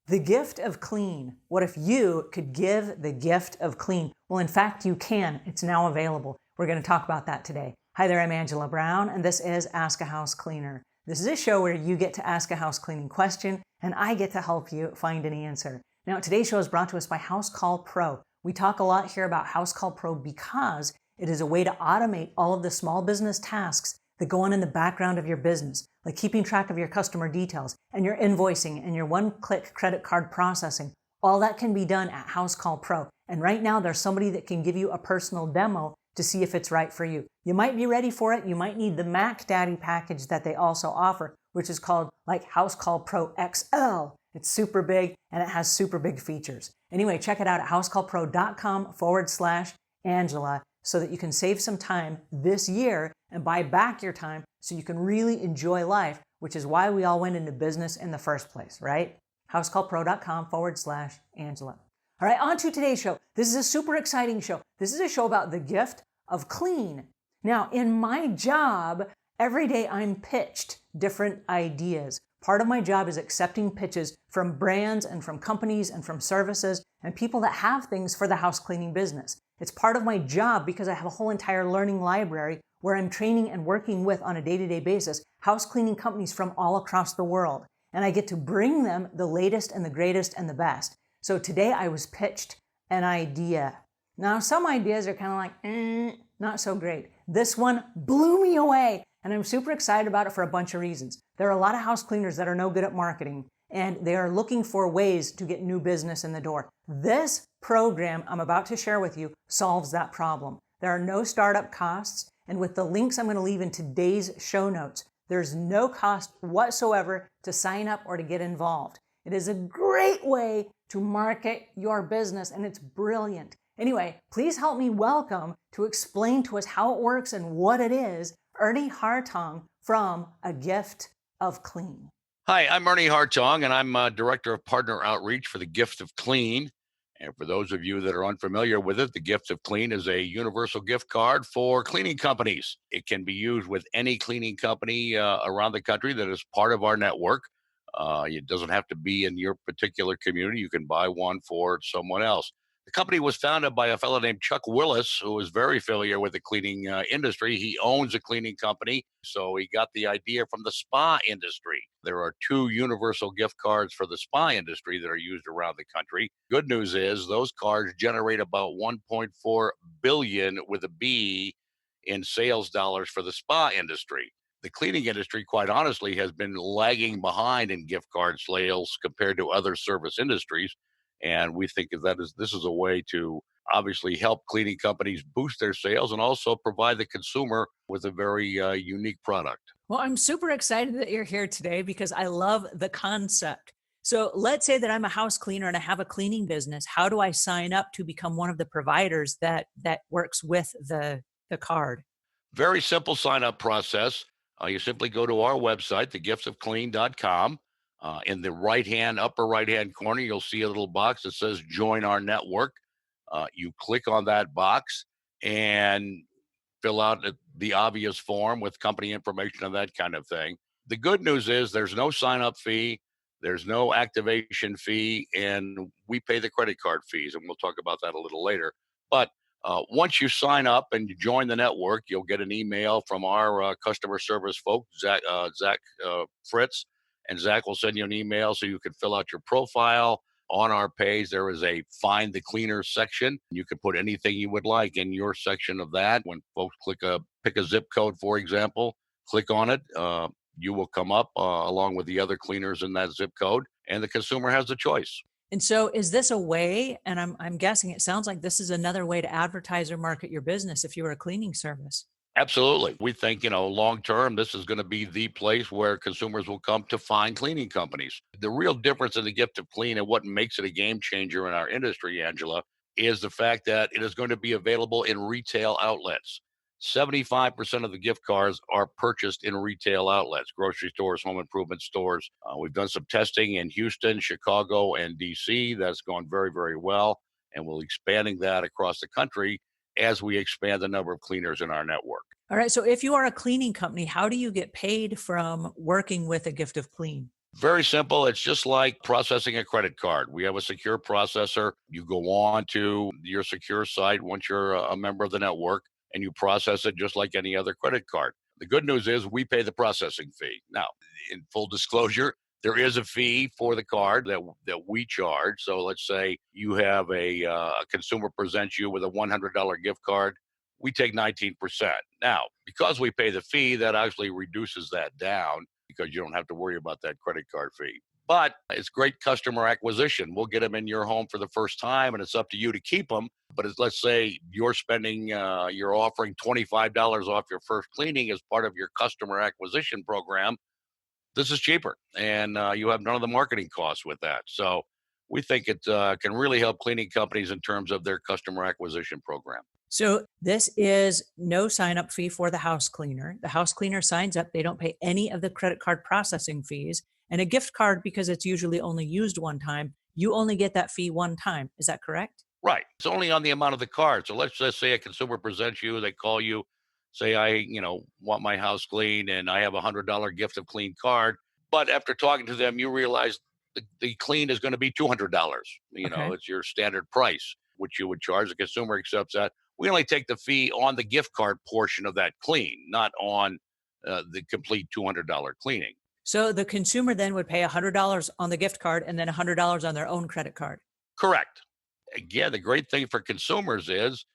The gift of clean. What if you could give the gift of clean? Well, in fact, you can. It's now available. We're going to talk about that today. Hi there, I'm Angela Brown, and this is Ask a House Cleaner. This is a show where you get to ask a house cleaning question, and I get to help you find an answer. Now, today's show is brought to us by House Call Pro. We talk a lot here about House Call Pro because it is a way to automate all of the small business tasks that go on in the background of your business, like keeping track of your customer details and your invoicing and your one-click credit card processing. All that can be done at House Call Pro. And right now there's somebody that can give you a personal demo to see if it's right for you. You might be ready for it. You might need the Mac Daddy package that they also offer, which is called like House Call Pro XL. It's super big and it has super big features. Anyway, check it out at housecallpro.com/Angela so that you can save some time this year and buy back your time so you can really enjoy life, which is why we all went into business in the first place, right? housecallpro.com/Angela. All right, on to today's show. This is a super exciting show. This is a show about the gift of clean. Now, in my job, every day I'm pitched different ideas. Part of my job is accepting pitches from brands and from companies and from services and people that have things for the house cleaning business. It's part of my job because I have a whole entire learning library where I'm training and working with on a day-to-day basis house cleaning companies from all across the world. And I get to bring them the latest and the greatest and the best. So today I was pitched an idea. Now, some ideas are kind of like, not so great. This one blew me away, and I'm super excited about it for a bunch of reasons. There are a lot of house cleaners that are no good at marketing, and they are looking for ways to get new business in the door. This program I'm about to share with you solves that problem. There are no startup costs, and with the links I'm going to leave in today's show notes, there's no cost whatsoever to sign up or to get involved. It is a great way to market your business, and it's brilliant. Anyway, please help me welcome to explain to us how it works and what it is, Ernie Hartong from A Gift of Clean. Hi, I'm Ernie Hartong, and I'm Director of Partner Outreach for the Gift of Clean. And for those of you that are unfamiliar with it, the Gift of Clean is a universal gift card for cleaning companies. It can be used with any cleaning company around the country that is part of our network. It doesn't have to be in your particular community. You can buy one for someone else. The company was founded by a fellow named Chuck Willis, who is very familiar with the cleaning industry. He owns a cleaning company, so he got the idea from the spa industry. There are two universal gift cards for the spa industry that are used around the country. Good news is those cards generate about 1.4 billion with a B in sales dollars for the spa industry. The cleaning industry, quite honestly, has been lagging behind in gift card sales compared to other service industries. And we think this is a way to obviously help cleaning companies boost their sales and also provide the consumer with a very unique product. Well, I'm super excited that you're here today because I love the concept. So let's say that I'm a house cleaner and I have a cleaning business. How do I sign up to become one of the providers that works with the card? Very simple sign up process. You simply go to our website, thegiftsofclean.com. In the upper right hand corner, you'll see a little box that says join our network. You click on that box and fill out the obvious form with company information and that kind of thing. The good news is there's no sign up fee, there's no activation fee, and we pay the credit card fees. And we'll talk about that a little later. But once you sign up and you join the network, you'll get an email from our customer service folk, Zach Fritz, and Zach will send you an email so you can fill out your profile. On our page, there is a Find the Cleaner section. You can put anything you would like in your section of that. When folks pick a zip code, for example, click on it, you will come up along with the other cleaners in that zip code, and the consumer has the choice. And so is this a way, and I'm guessing it sounds like this is another way to advertise or market your business if you were a cleaning service? Absolutely. We think, long term, this is going to be the place where consumers will come to find cleaning companies. The real difference in the Gift of Clean and what makes it a game changer in our industry, Angela, is the fact that it is going to be available in retail outlets. 75% of the gift cards are purchased in retail outlets, grocery stores, home improvement stores. We've done some testing in Houston, Chicago, and DC. That's gone very, very well. And we're expanding that across the country as we expand the number of cleaners in our network. All right. So if you are a cleaning company, how do you get paid from working with A Gift of Clean? Very simple. It's just like processing a credit card. We have a secure processor. You go on to your secure site once you're a member of the network and you process it just like any other credit card. The good news is we pay the processing fee. Now, in full disclosure, there is a fee for the card that we charge. So let's say you have a consumer presents you with a $100 gift card. We take 19%. Now, because we pay the fee, that actually reduces that down because you don't have to worry about that credit card fee. But it's great customer acquisition. We'll get them in your home for the first time, and it's up to you to keep them. But let's say you're offering $25 off your first cleaning as part of your customer acquisition program. This is cheaper, and you have none of the marketing costs with that. So we think it can really help cleaning companies in terms of their customer acquisition program. So this is no sign up fee for the house cleaner. The house cleaner signs up. They don't pay any of the credit card processing fees. And a gift card, because it's usually only used one time, you only get that fee one time. Is that correct? Right. It's only on the amount of the card. So let's just say a consumer presents you, they call you, say, want my house clean and I have $100 gift of clean card. But after talking to them, you realize the clean is going to be $200. Okay. It's your standard price, which you would charge. The consumer accepts that. We only take the fee on the gift card portion of that clean, not on the complete $200 cleaning. So the consumer then would pay $100 on the gift card and then $100 on their own credit card. Correct. Again, the great thing for consumers is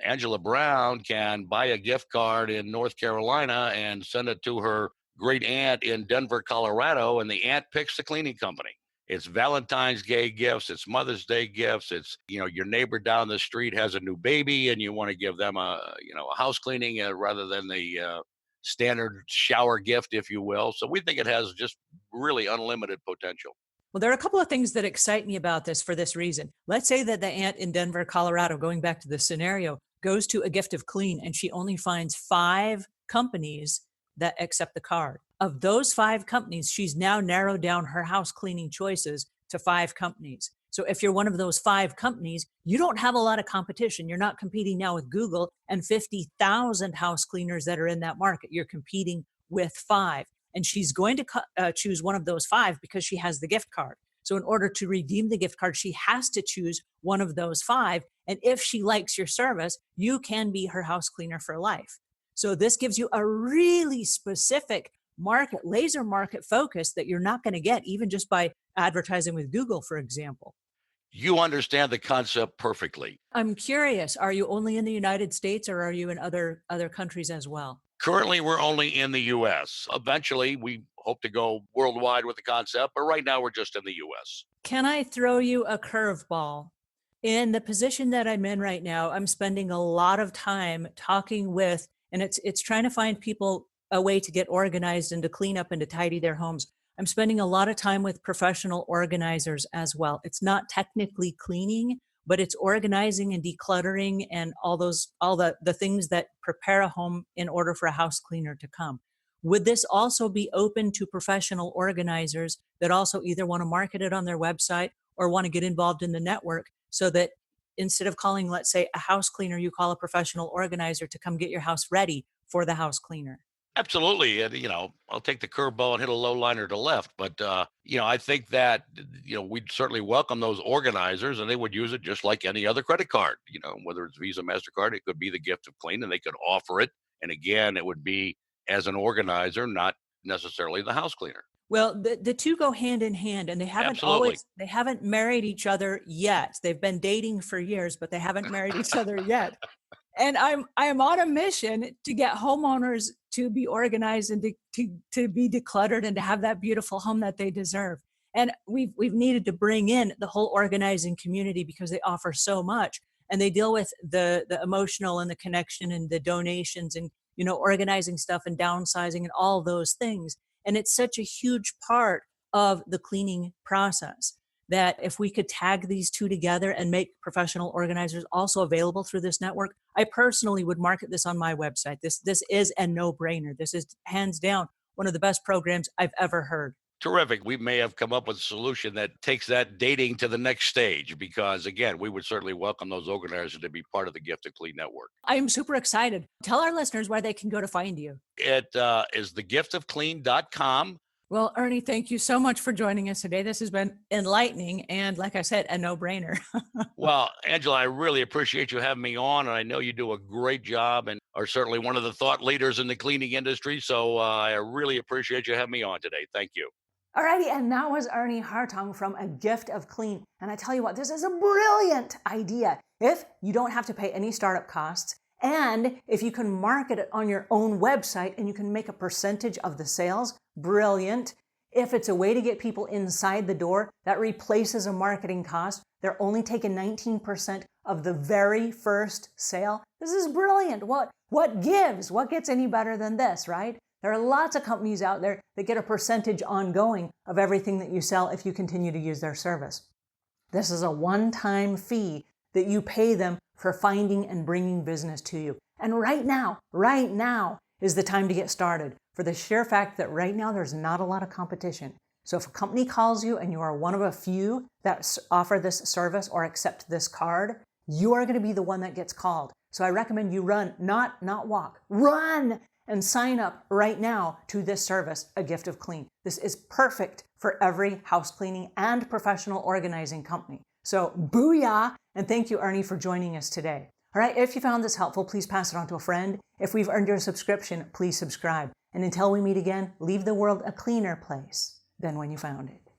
Angela Brown can buy a gift card in North Carolina and send it to her great aunt in Denver, Colorado, and the aunt picks the cleaning company. It's Valentine's Day gifts, it's Mother's Day gifts, it's your neighbor down the street has a new baby and you want to give them a house cleaning rather than the standard shower gift, if you will. So we think it has just really unlimited potential. Well, there are a couple of things that excite me about this for this reason. Let's say that the aunt in Denver, Colorado, going back to the scenario, goes to a gift of clean and she only finds 5 companies that accept the card. Of those 5 companies, she's now narrowed down her house cleaning choices to 5 companies. So if you're one of those 5 companies, you don't have a lot of competition. You're not competing now with Google and 50,000 house cleaners that are in that market. You're competing with 5. And she's going to choose one of those 5 because she has the gift card. So in order to redeem the gift card, she has to choose one of those 5. And if she likes your service, you can be her house cleaner for life. So this gives you a really specific market, laser market focus that you're not going to get even just by advertising with Google, for example. You understand the concept perfectly. I'm curious, are you only in the United States or are you in other countries as well? Currently, we're only in the US. Eventually, we hope to go worldwide with the concept, but right now we're just in the US. Can I throw you a curveball? In the position that I'm in right now, I'm spending a lot of time talking with, and it's trying to find people a way to get organized and to clean up and to tidy their homes. I'm spending a lot of time with professional organizers as well. It's not technically cleaning, but it's organizing and decluttering and all the things that prepare a home in order for a house cleaner to come. Would this also be open to professional organizers that also either want to market it on their website or want to get involved in the network so that instead of calling, let's say, a house cleaner, you call a professional organizer to come get your house ready for the house cleaner? Absolutely. And, I'll take the curveball and hit a low liner to left. But, I think that, we'd certainly welcome those organizers and they would use it just like any other credit card, whether it's Visa, MasterCard, it could be the gift of clean and they could offer it. And again, it would be as an organizer, not necessarily the house cleaner. Well, the two go hand in hand, and Absolutely. they haven't married each other yet. They've been dating for years, but they haven't married each other yet. And I am on a mission to get homeowners to be organized and to be decluttered and to have that beautiful home that they deserve. And we've needed to bring in the whole organizing community because they offer so much and they deal with the emotional and the connection and the donations and organizing stuff and downsizing and all those things. And it's such a huge part of the cleaning process that if we could tag these two together and make professional organizers also available through this network, I personally would market this on my website. This is a no-brainer. This is hands down one of the best programs I've ever heard. Terrific. We may have come up with a solution that takes that dating to the next stage because, again, we would certainly welcome those organizers to be part of the Gift of Clean network. I'm super excited. Tell our listeners where they can go to find you. It is thegiftofclean.com. Well, Ernie, thank you so much for joining us today. This has been enlightening and, like I said, a no-brainer. Well, Angela, I really appreciate you having me on, and I know you do a great job and are certainly one of the thought leaders in the cleaning industry. So I really appreciate you having me on today. Thank you. Alrighty, and that was Ernie Hartong from A Gift of Clean. And I tell you what, this is a brilliant idea. If you don't have to pay any startup costs, and if you can market it on your own website and you can make a percentage of the sales, brilliant. If it's a way to get people inside the door, that replaces a marketing cost. They're only taking 19% of the very first sale. This is brilliant. What gives? What gets any better than this, right? There are lots of companies out there that get a percentage ongoing of everything that you sell if you continue to use their service. This is a one-time fee that you pay them for finding and bringing business to you. And right now is the time to get started, for the sheer fact that right now there's not a lot of competition. So if a company calls you and you are one of a few that offer this service or accept this card, you are going to be the one that gets called. So I recommend you run, not walk, run and sign up right now to this service, A Gift of Clean. This is perfect for every house cleaning and professional organizing company. So booyah, and thank you, Ernie, for joining us today. All right, if you found this helpful, please pass it on to a friend. If we've earned your subscription, please subscribe. And until we meet again, leave the world a cleaner place than when you found it.